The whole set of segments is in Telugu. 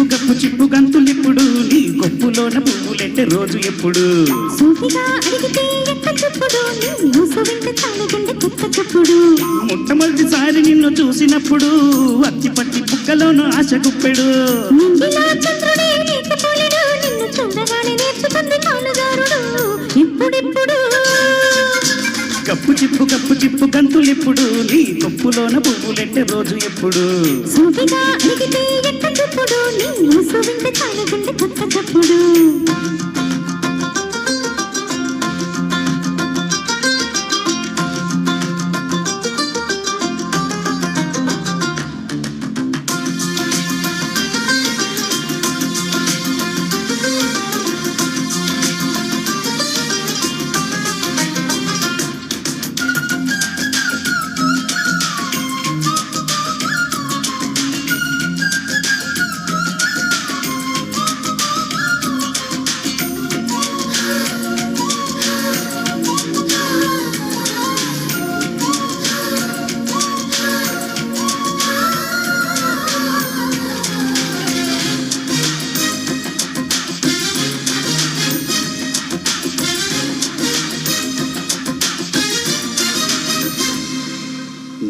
గప్పు చిప్పు గంతులిప్పుడు నీ గొప్పులోన పువ్వులెట్టే రోజు ఎప్పుడు మొట్టమొదటిసారి నిన్ను చూసినప్పుడు అత్తి పట్టి బుక్కలోన ఆశ గుప్పెడు గప్పు చిప్పు గంతులిప్పుడు నీ గొప్పులోన పువ్వులెట్టే రోజు ఎప్పుడు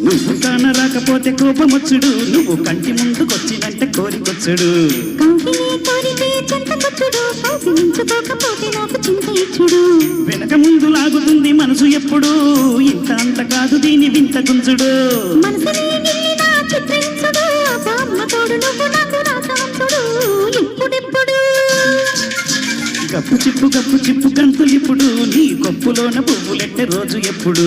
నువ్వు కాన రాకపోతే కోపమొచ్చుడు నువ్వు కంటి ముందుకొచ్చినంటే కోరికొచ్చుడు వెనక ముందు లాగుతుంది మనసు ఎప్పుడు ఇంత అంత కాదు దీని వింత గుంజుడు గప్పు చిప్పు గంతులిప్పుడు నీ గొప్పులోన పువ్వులెట్టే రోజు ఎప్పుడు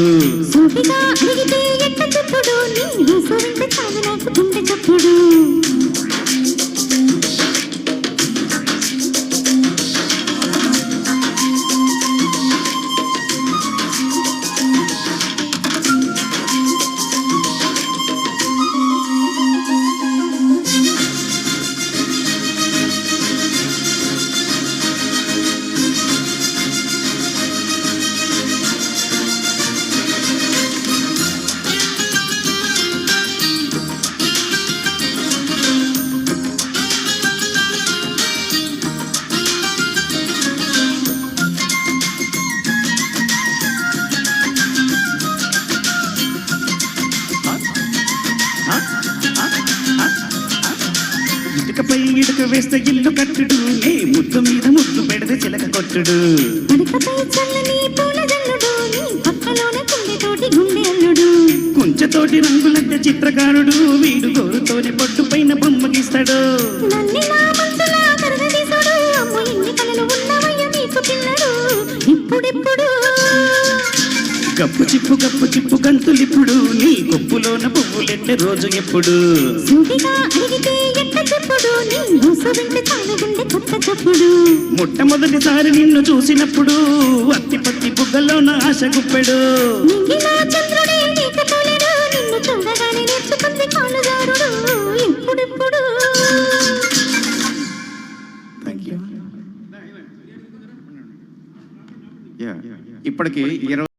ఇటుకపై ఇటుక వేస్తే ఇల్లు కట్టుడు నీ ముద్దు మీద ముద్దు పెడితే చిలక కొట్టుడు కుంచెతోటి రంగులంటే చిత్రకారుడు వీడు గోరుతోనే పొట్టు పైన బొమ్మ గీస్తాడు గప్పు చిప్పు గంతులిప్పుడు నీ గొప్పులోన పువ్వులెట్టే రోజు ఎప్పుడు మొట్టమొదటిసారి నిన్ను చూసినప్పుడు అత్తి పత్తి బుగ్గలోన ఆశ గుప్పెడు ఇప్పటికి 20